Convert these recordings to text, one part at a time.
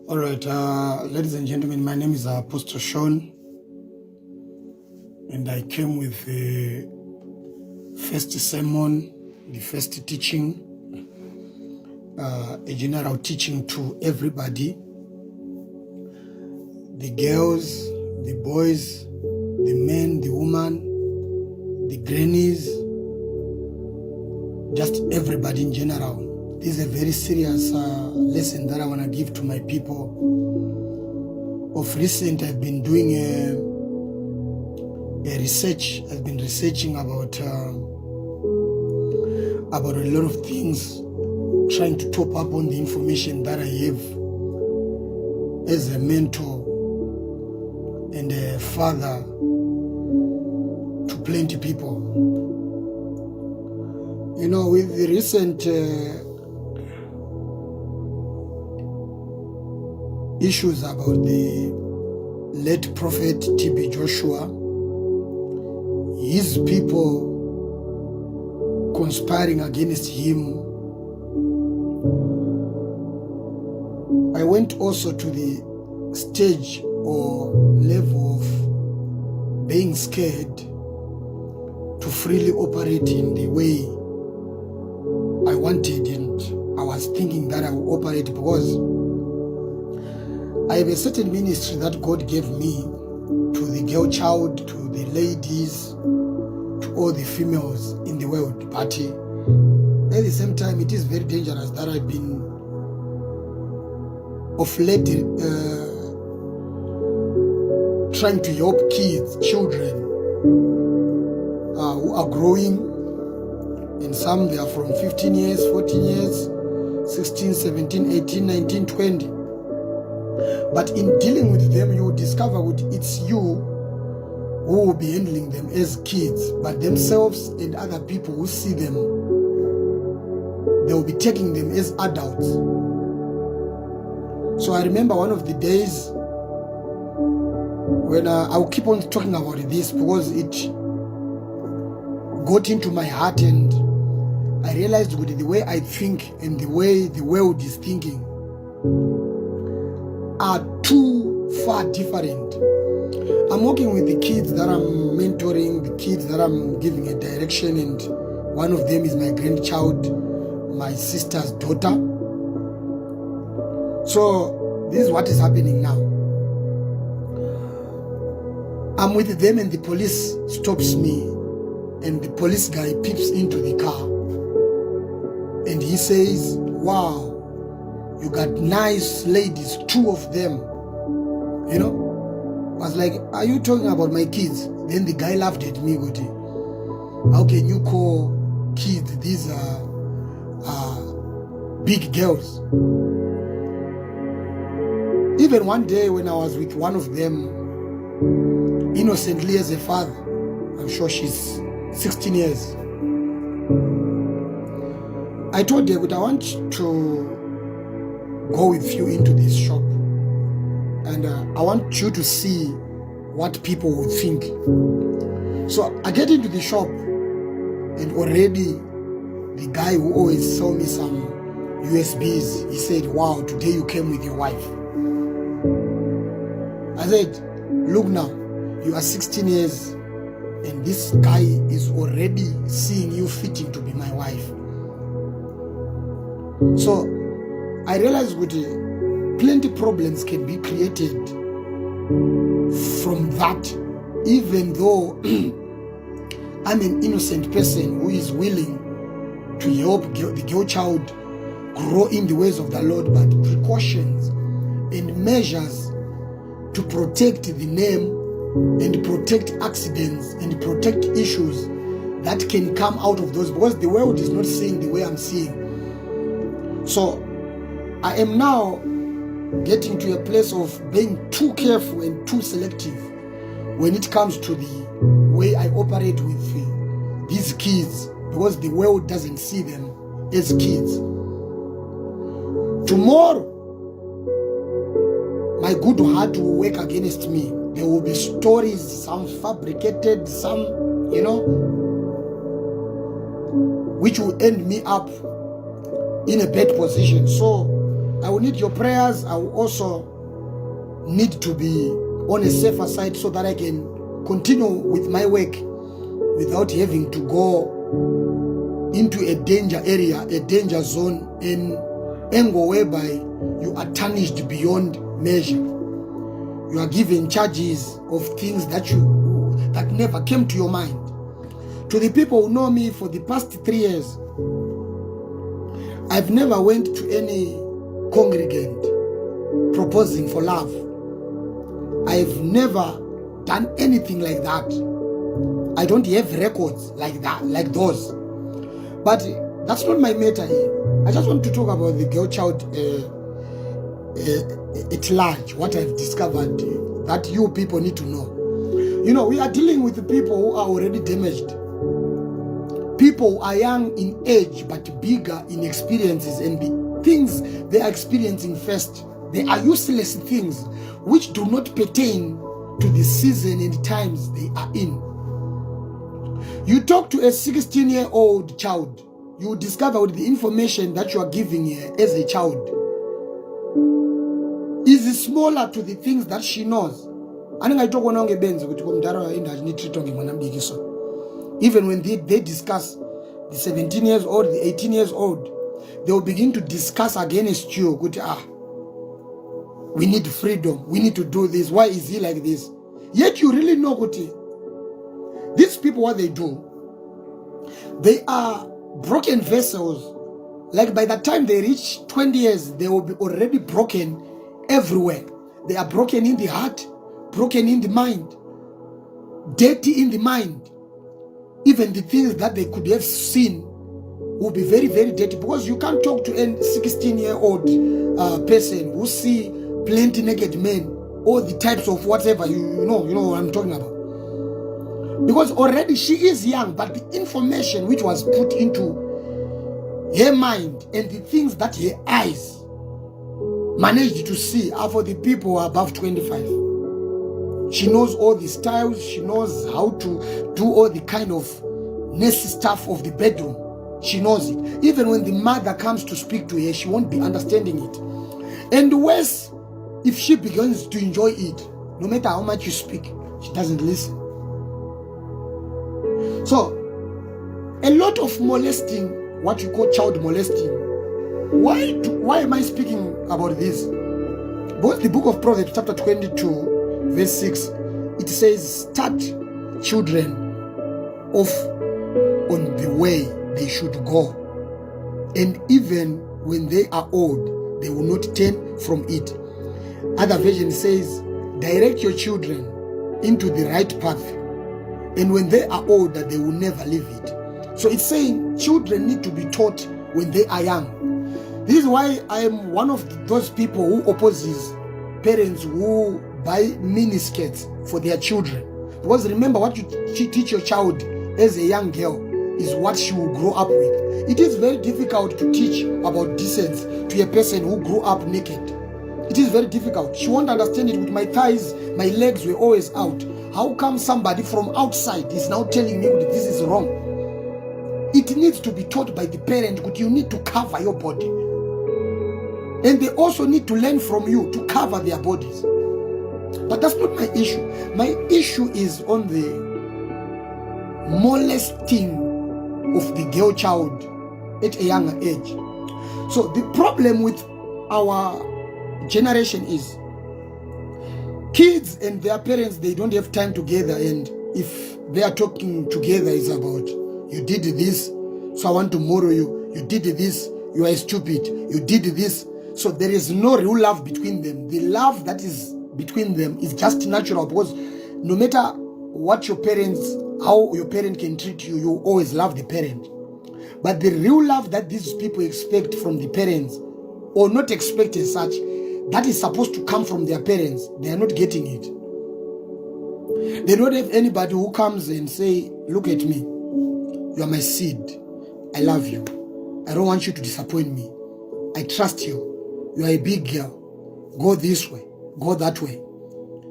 All right, ladies and gentlemen, my name is Apostle Sean, and I came with the first sermon, the first teaching, a general teaching to everybody, the girls, the boys, the men, the women, the grannies, just everybody in general. This is a very serious lesson that I want to give to my people. Of recent, I've been doing a research. I've been researching about a lot of things, trying to top up on the information that I have as a mentor and a father to plenty people. You know, with the recent issues about the late prophet TB Joshua, his people conspiring against him, I went also to the stage or level of being scared to freely operate in the way I wanted, and I was thinking that I would operate because I have a certain ministry that God gave me to the girl child, to the ladies, to all the females in the world. But at the same time, it is very dangerous that I've been of late trying to help kids, children who are growing, and some they are from 15 years, 14 years, 16, 17, 18, 19, 20. But in dealing with them, you will discover that it's you who will be handling them as kids, but themselves and other people who see them, they will be taking them as adults. So I remember one of the days when I'll keep on talking about this because it got into my heart, and I realized with the way I think and the way the world is thinking are too far different. I'm working with the kids that I'm mentoring, the kids that I'm giving a direction, and one of them is my grandchild, my sister's daughter. So this is what is happening now. I'm with them and the police stops me, and the police guy peeps into the car and he says, "Wow, you got nice ladies, 2 of them." You know, I was like, "Are you talking about my kids?" Then the guy laughed at me, Goti. "How can you call kids? These are big girls." Even one day when I was with one of them, innocently as a father, I'm sure she's 16 years, I told her, "But I want to go with you into this shop, and I want you to see what people would think." So I get into the shop, and already the guy who always sold me some USBs, he said, "Wow, today you came with your wife." I said, "Look now, you are 16 years and this guy is already seeing you fitting to be my wife." So I realized with plenty problems can be created from that, even though I'm an innocent person who is willing to help the girl child grow in the ways of the Lord, but precautions and measures to protect the name and protect accidents and protect issues that can come out of those, because the world is not seeing the way I'm seeing. So I am now getting to a place of being too careful and too selective when it comes to the way I operate with these kids, because the world doesn't see them as kids. Tomorrow, my good heart will work against me. There will be stories, some fabricated, some, which will end me up in a bad position. So I will need your prayers. I will also need to be on a safer side so that I can continue with my work without having to go into a danger area, a danger zone, an angle whereby you are tarnished beyond measure. You are given charges of things that never came to your mind. To the people who know me for the past 3 years, I've never went to any congregant proposing for love. I've never done anything like that. I don't have records like that, like those. But that's not my matter here. I just want to talk about the girl child at large, what I've discovered that you people need to know. You know, we are dealing with the people who are already damaged. People who are young in age but bigger in experiences, and the things they are experiencing first, they are useless things which do not pertain to the season and times they are in. You talk to a 16-year-old child, you discover with the information that you are giving her as a child is smaller to the things that she knows. Even when they discuss the 17 years old, the 18 years old, they will begin to discuss against you. We need freedom. We need to do this. Why is he like this? Yet you really know these people, what they do, they are broken vessels. Like by the time they reach 20 years, they will be already broken everywhere. They are broken in the heart, broken in the mind, dirty in the mind. Even the things that they could have seen will be very, very dirty, because you can't talk to a 16-year-old person who see plenty naked men, all the types of whatever, you know what I'm talking about. Because already she is young, but the information which was put into her mind and the things that her eyes managed to see are for the people who are above 25. She knows all the styles. She knows how to do all the kind of nasty stuff of the bedroom. She knows it. Even when the mother comes to speak to her, she won't be understanding it. And worse, if she begins to enjoy it, no matter how much you speak, she doesn't listen. So, a lot of molesting, what you call child molesting. Why am I speaking about this? Both the book of Proverbs chapter 22 verse 6, it says, start children off on the way they should go, and even when they are old, they will not turn from it. Other version says, direct your children into the right path, and when they are older, they will never leave it. So it's saying children need to be taught when they are young. This is why I am one of those people who opposes parents who buy miniskirts for their children. Because remember, what you teach your child as a young girl is what she will grow up with. It is very difficult to teach about decency to a person who grew up naked. It is very difficult. She won't understand it. With my thighs, my legs were always out. How come somebody from outside is now telling me that this is wrong? It needs to be taught by the parent that you need to cover your body. And they also need to learn from you to cover their bodies. But that's not my issue. My issue is on the molesting of the girl child at a younger age. So the problem with our generation is kids and their parents, they don't have time together, and if they are talking together is about, you did this, so I want to murder you. You did this, you are stupid. You did this. So there is no real love between them. The love that is between them is just natural, because no matter what your parents, how your parent can treat you, you always love the parent. But the real love that these people expect from the parents, or not expect as such, that is supposed to come from their parents, they are not getting it. They don't have anybody who comes and say, look at me, you are my seed, I love you, I don't want you to disappoint me, I trust you, you are a big girl, go this way, go that way.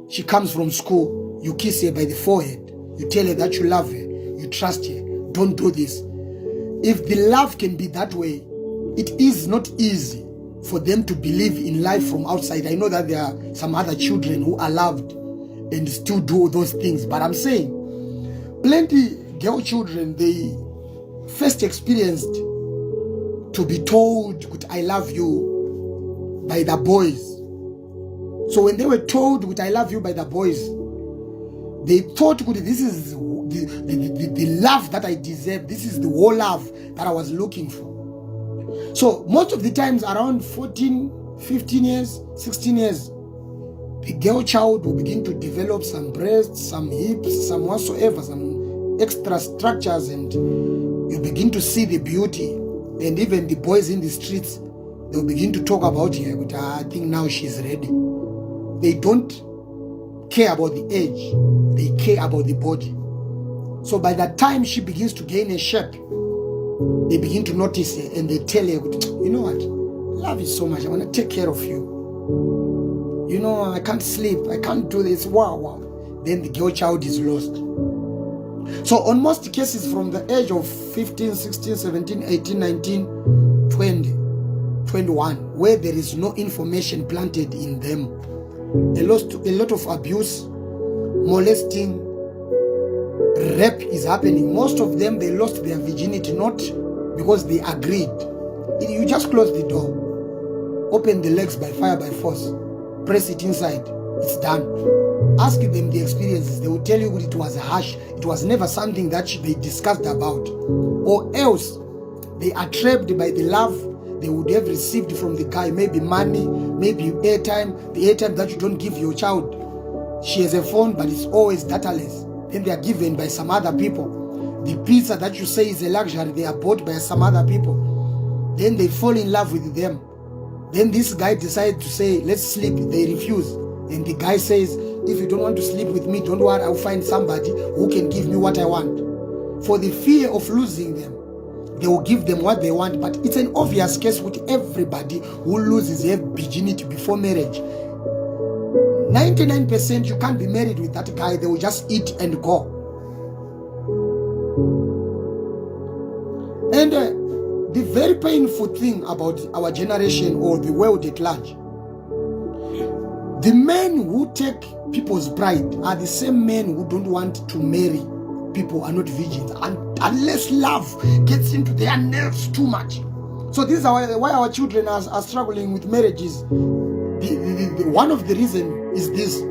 She comes from school, you kiss her by the forehead, you tell her that you love her, you trust her, don't do this. If the love can be that way, it is not easy for them to believe in life from outside. I know that there are some other children who are loved and still do those things, but I'm saying plenty girl children, they first experienced to be told I love you by the boys. So when they were told I love you by the boys, they thought this is the love that I deserve. This is the whole love that I was looking for. So most of the times around 14, 15 years, 16 years, the girl child will begin to develop some breasts, some hips, some whatsoever, some extra structures, and you begin to see the beauty. And even the boys in the streets, they'll begin to talk about her, but I think now she's ready. They don't care about the age, they care about the body. So by the time she begins to gain a shape, they begin to notice her and they tell her, you know what, love you so much, I want to take care of you. You know, I can't sleep, I can't do this, wow. Then the girl child is lost. So on most cases from the age of 15, 16, 17, 18, 19, 20, 21, where there is no information planted in them, a lot of abuse, molesting, rape is happening. Most of them, they lost their virginity not because they agreed. You just close the door, open the legs by fire, by force, press it inside, it's done. Ask them the experiences, they will tell you it was harsh, it was never something that they discussed about, or else they are trapped by the love they would have received from the guy, maybe money, maybe airtime, the airtime that you don't give your child. She has a phone, but it's always dataless. Then they are given by some other people. The pizza that you say is a luxury, they are bought by some other people. Then they fall in love with them. Then this guy decides to say, let's sleep. They refuse. And the guy says, if you don't want to sleep with me, don't worry, I'll find somebody who can give me what I want. For the fear of losing them, they will give them what they want. But it's an obvious case with everybody who loses their virginity before marriage. 99% you can't be married with that guy. They will just eat and go. And the very painful thing about our generation or the world at large, the men who take people's pride are the same men who don't want to marry people are not virgins, and unless love gets into their nerves too much. So this is why our children are struggling with marriages. One of the reasons is this: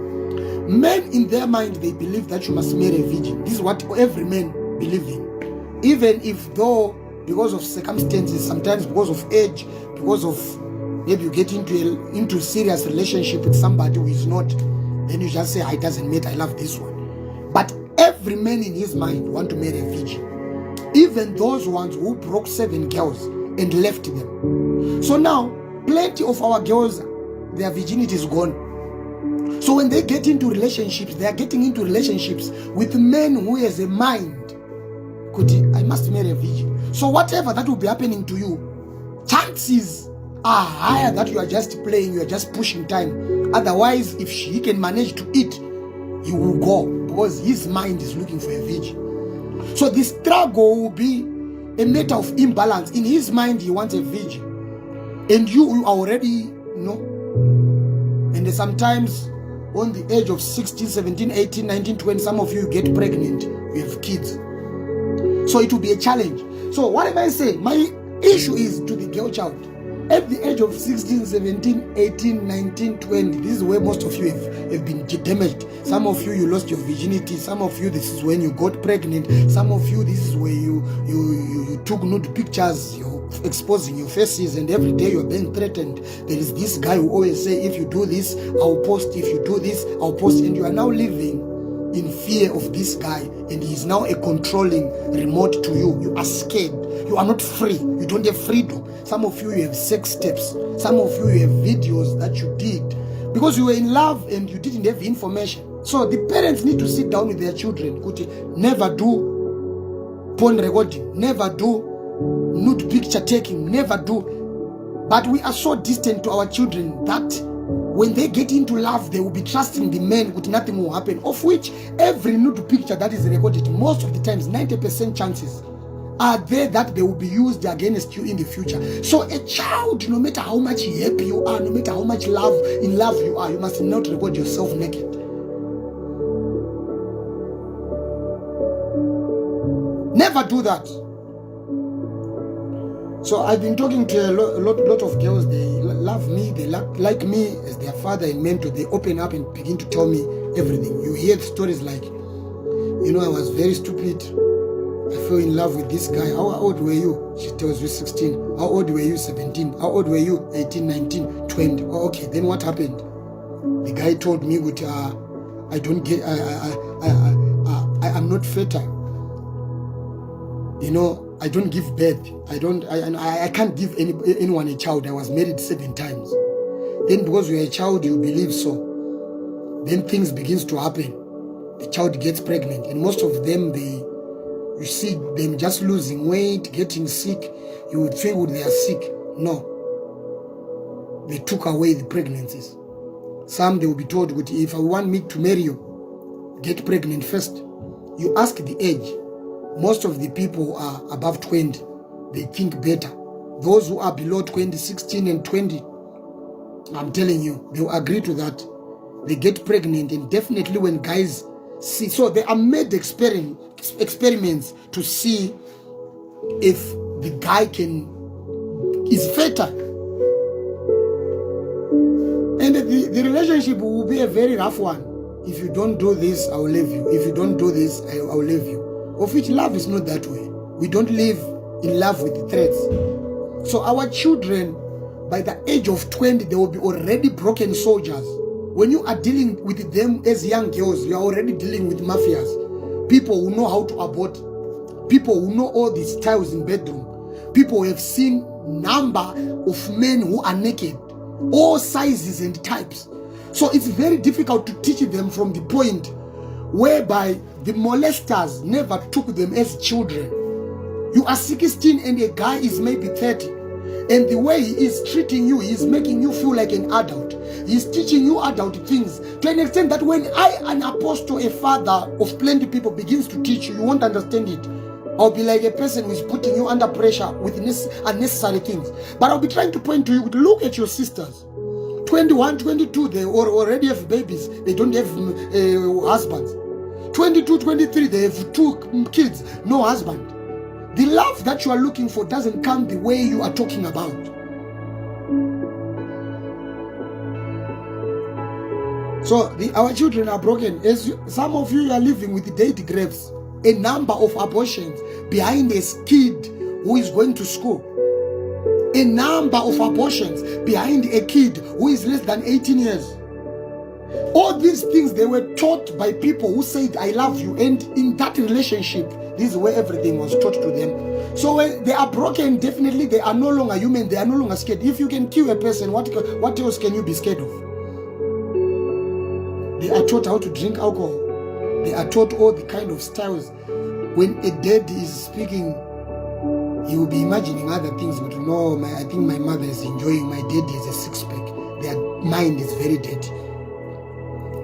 men in their mind, they believe that you must marry a virgin. This is what every man believes in, even if though because of circumstances, sometimes because of age, because of maybe you get into serious relationship with somebody who is not, then you just say, it doesn't matter, I love this one. But every man in his mind want to marry a virgin, even those ones who broke 7 girls and left them. So now plenty of our girls, their virginity is gone. So when they get into relationships, they are getting into relationships with men who has a mind, I must marry a virgin. So whatever that will be happening to you, chances are higher that you are just playing, you are just pushing time. Otherwise, if he can manage to eat, he will go, because his mind is looking for a virgin. So the struggle will be a matter of imbalance. In his mind, he wants a virgin, and you are already, and sometimes on the age of 16, 17, 18, 19, 20, some of you get pregnant, you have kids. So it will be a challenge. So what am I saying? My issue is to the girl child. At the age of 16, 17, 18, 19, 20, this is where most of you have been damaged. Some of you lost your virginity. Some of you, this is when you got pregnant. Some of you, this is where you took nude pictures, you're exposing your faces, and every day you're being threatened. There is this guy who always say, if you do this, I'll post. If you do this, I'll post. And you are now living in fear of this guy, and he is now a controlling remote to you. You are scared. You are not free. You don't have freedom. Some of you have sex tapes. Some of you have videos that you did because you were in love and you didn't have information. So the parents need to sit down with their children. Never do porn recording. Never do nude picture taking. Never do. But we are so distant to our children that when they get into love, they will be trusting the men with nothing will happen. Of which every nude picture that is recorded, most of the times, 90% chances, are there that they will be used against you in the future. So a child, no matter how much happy you are, no matter how much in love you are, you must not record yourself naked. Never do that. So I've been talking to a lot of girls. They love me, they like me as their father and mentor. They open up and begin to tell me everything. You hear stories like, you know, I was very stupid. I fell in love with this guy. How old were you? She tells you 16. How old were you? 17. How old were you? 18, 19, 20. Oh, okay, then what happened? The guy told me, I don't get, I'm not fertile. You know, I don't give birth. I can't give anyone a child. I was married 7 times. Then because you're a child, you believe so. Then things begins to happen. The child gets pregnant, and most of them, you see them just losing weight, getting sick. You would think they are sick. No. They took away the pregnancies. Some, they will be told, if I want me to marry you, get pregnant first. You ask the age. Most of the people are above 20. They think better. Those who are below 20, 16 and 20, I'm telling you, they will agree to that. They get pregnant, and definitely when guys see, so they are made experiments to see if the guy is fertile. And the relationship will be a very rough one. If you don't do this, I will leave you. If you don't do this, I will leave you. Of which love is not that way. We don't live in love with threats. So our children, by the age of 20, they will be already broken soldiers. When you are dealing with them as young girls, you are already dealing with mafias. People who know how to abort. People who know all the styles in bedroom. People who have seen number of men who are naked. All sizes and types. So it's very difficult to teach them from the point whereby the molesters never took them as children. You are 16 and a guy is maybe 30. And the way he is treating you, he is making you feel like an adult. He is teaching you adult things to an extent that when I, an apostle, a father of plenty people, begins to teach you, you won't understand it. I'll be like a person who is putting you under pressure with unnecessary things. But I'll be trying to point to you, look at your sisters. 21, 22, they already have babies. They don't have husbands. 22, 23, they have 2 kids, no husband. The love that you are looking for doesn't come the way you are talking about. So our children are broken. Some of you are living with date graves. A number of abortions behind a kid who is going to school. A number of abortions behind a kid who is less than 18 years. All these things, they were taught by people who said, I love you. And in that relationship, this is where everything was taught to them. So when they are broken, definitely they are no longer human. They are no longer scared. If you can kill a person, what else can you be scared of? They are taught how to drink alcohol. They are taught all the kind of styles. When a dad is speaking, he will be imagining other things. But no, I think my mother is enjoying. My daddy has a 6-pack. Their mind is very dirty.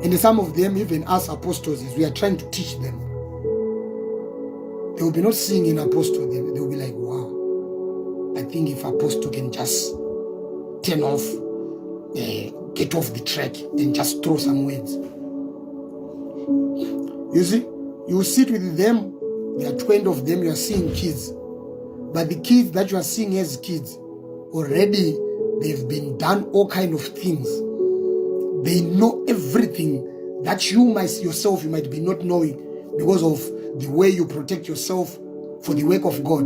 And some of them, even us apostles, we are trying to teach them. They will be not seeing in apostle. They will be like, wow, I think if apostle can just turn off, get off the track and just throw some words. You see, you sit with them, there are 20 of them, you are seeing kids. But the kids that you are seeing as kids, already they've been done all kind of things. They know everything that you yourself might be not knowing because of the way you protect yourself for the work of God.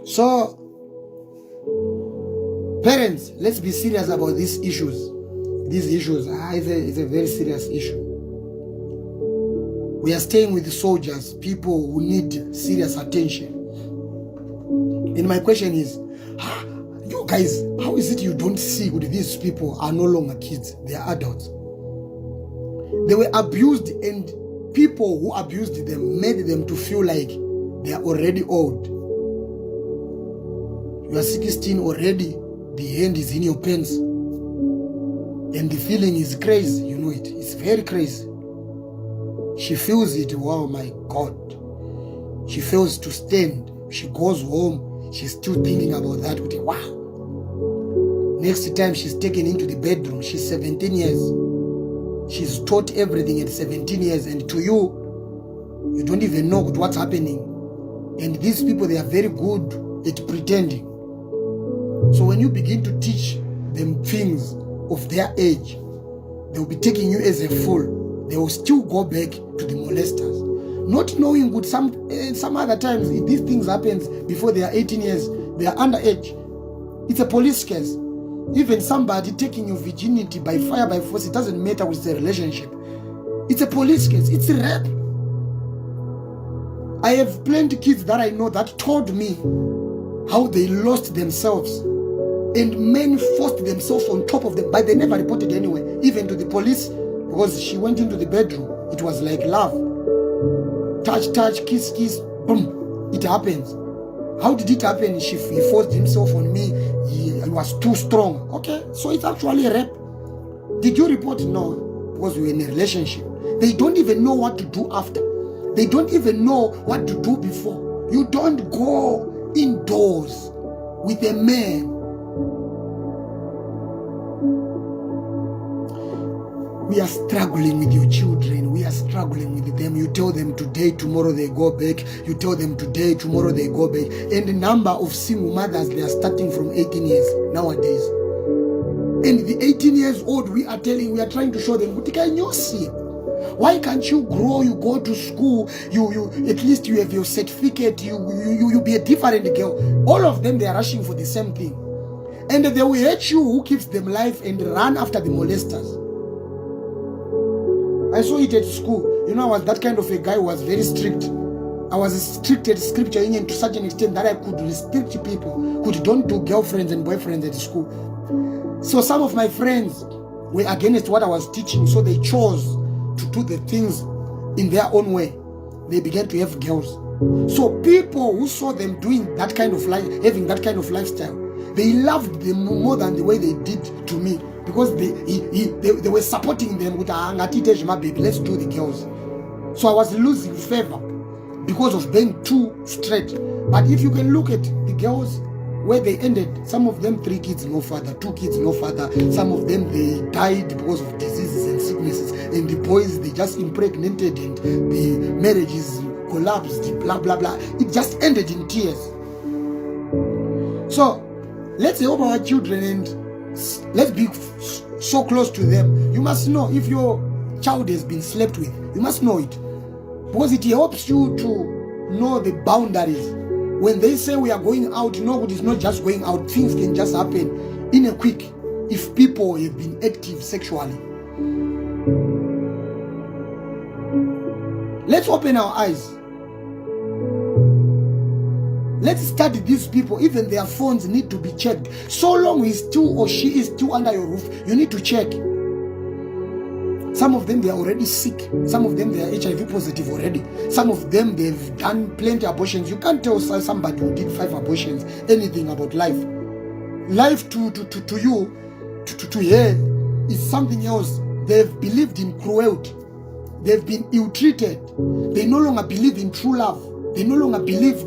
So, parents, let's be serious about these issues. These issues, it's a very serious issue. We are staying with the soldiers, people who need serious attention. And my question is, you guys, how is it you don't see that these people are no longer kids, they are adults? They were abused, and people who abused them made them to feel like they are already old. You are 16 already, the hand is in your pants. And the feeling is crazy, you know it. It's very crazy. She feels it, oh my God. She fails to stand. She goes home. She's still thinking about that. Wow. Next time she's taken into the bedroom, she's 17 years. She's taught everything at 17 years. And to you, you don't even know what's happening. And these people, they are very good at pretending. So when you begin to teach them things of their age, they'll be taking you as a fool. They will still go back to the molesters. Not knowing good, some other times, if these things happens before they are 18 years, they are underage. It's a police case. Even somebody taking your virginity by fire, by force, it doesn't matter with the relationship. It's a police case. It's a rape. I have plenty kids that I know that told me how they lost themselves. And men forced themselves on top of them, but they never reported anyway, even to the police, because she went into the bedroom. It was like love. Touch, kiss, boom. It happens. How did it happen? He forced himself on me. He was too strong. Okay, so it's actually a rape. Did you report? No, because we were in a relationship. They don't even know what to do after. They don't even know what to do before. You don't go indoors with a man. We are struggling with your children. We are struggling with them. You tell them today, tomorrow they go back. You tell them today, tomorrow they go back. And the number of single mothers, they are starting from 18 years nowadays. And the 18 years old, we are trying to show them, can you see? Why can't you grow? You go to school. You at least you have your certificate. You be a different girl. All of them, they are rushing for the same thing. And they will hate you who keeps them alive and run after the molesters. I saw it at school. You know, I was that kind of a guy who was very strict. I was strict at scripture union to such an extent that I could restrict people who don't do girlfriends and boyfriends at school. So some of my friends were against what I was teaching, so they chose to do the things in their own way. They began to have girls. So people who saw them doing that kind of life, having that kind of lifestyle, they loved them more than the way they did to me. Because they were supporting them with baby, let's do the girls. So I was losing favor because of being too straight. But if you can look at the girls where they ended, some of them 3 kids, no father, 2 kids, no father. Some of them, they died because of diseases and sicknesses. And the boys, they just impregnated and the marriages collapsed, blah, blah, blah. It just ended in tears. So let's help our children and let's be so close to them. You must know if your child has been slept with. You must know it. Because it helps you to know the boundaries. When they say we are going out, no, it is not just going out. Things can just happen in a quick if people have been active sexually. Let's open our eyes. Let's study these people. Even their phones need to be checked. So long he's still or she is still under your roof, you need to check. Some of them, they are already sick. Some of them, they are HIV positive already. Some of them, they've done plenty of abortions. You can't tell somebody who did 5 abortions anything about life. Life to you, to her, is something else. They've believed in cruelty. They've been ill-treated. They no longer believe in true love. They no longer believe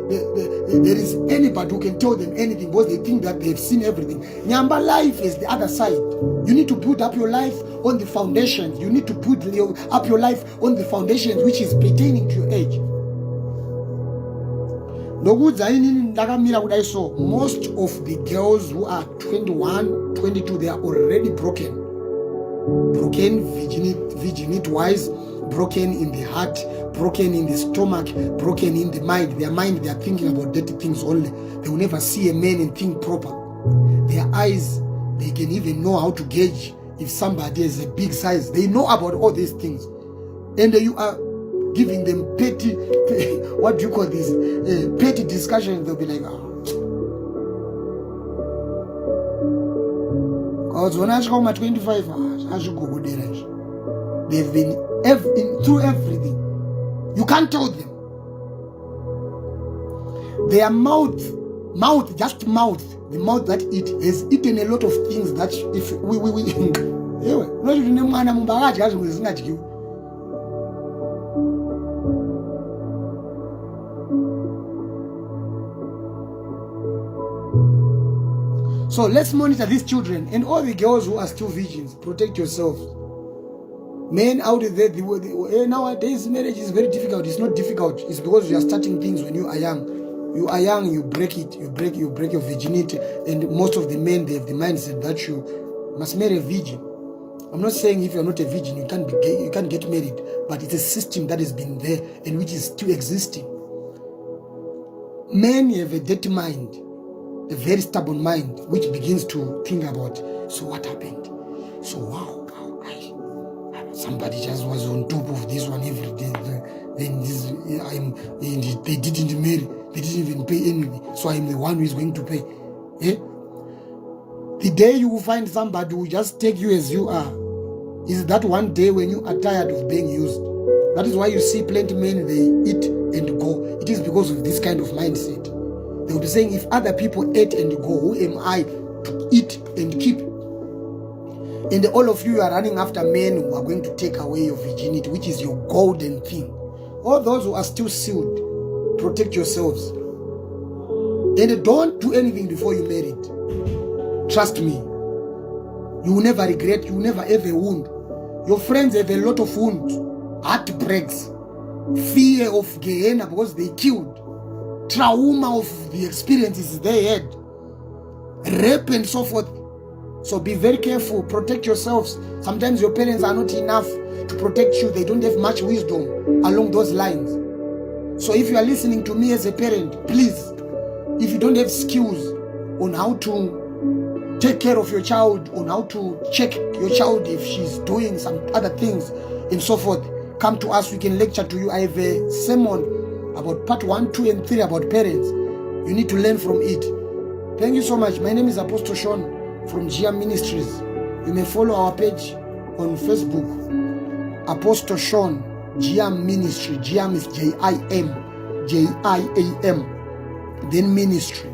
there is anybody who can tell them anything because they think that they've seen everything. Nyamba, life is the other side. You need to build up your life on the foundations. You need to build up your life on the foundations which is pertaining to your age. So most of the girls who are 21, 22, they are already broken. Broken virginity-wise, broken in the heart, broken in the stomach, broken in the mind. Their mind, they are thinking about dirty things only. They will never see a man and think proper. Their eyes, they can even know how to gauge if somebody is a big size. They know about all these things. And you are giving them petty, what do you call this? Petty discussions. They'll be like, because when I come at 25, I should go there. They've been through everything. You can't tell them. Their mouth Mouth, just mouth. The mouth that has eaten a lot of things that if we So let's monitor these children and all the girls who are still virgins. Protect yourselves. Men out there, nowadays marriage is very difficult. It's not difficult. It's because you are starting things when you are young. You are young, you break it. You break your virginity. And most of the men, they have the mindset that you must marry a virgin. I'm not saying if you're not a virgin, you can't be gay, you can't get married. But it's a system that has been there and which is still existing. Men have a dirty mind, a very stubborn mind, which begins to think about, so what happened? So wow, somebody just was on top of this one every day. Then they didn't marry, they didn't even pay anything. So I'm the one who is going to pay. Eh? The day you will find somebody who will just take you as you are is that one day when you are tired of being used. That is why you see plenty men, they eat and go. It is because of this kind of mindset. They will be saying, if other people ate and go, who am I to eat and keep? And all of you are running after men who are going to take away your virginity, which is your golden thing. All those who are still sealed, protect yourselves. And don't do anything before you married. Trust me. You will never regret, you will never have a wound. Your friends have a lot of wounds, heartbreaks, fear of Gehenna because they killed, trauma of the experiences they had, rape and so forth. So be very careful, protect yourselves. Sometimes your parents are not enough to protect you. They don't have much wisdom along those lines. So if you are listening to me as a parent, please, if you don't have skills on how to take care of your child, on how to check your child if she's doing some other things and so forth, come to us, we can lecture to you. I have a sermon about part 1, 2, and 3 about parents. You need to learn from it. Thank you so much. My name is Apostle Sean from GIAM Ministries. You may follow our page on Facebook, Apostle Sean GIAM Ministry. GIAM is J-I-M, J-I-A-M, then ministry,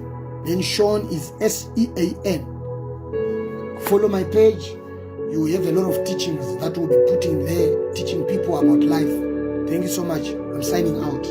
then Sean is S-E-A-N. Follow my page. You have a lot of teachings that will be put in there, teaching people about life. Thank you so much. I'm signing out.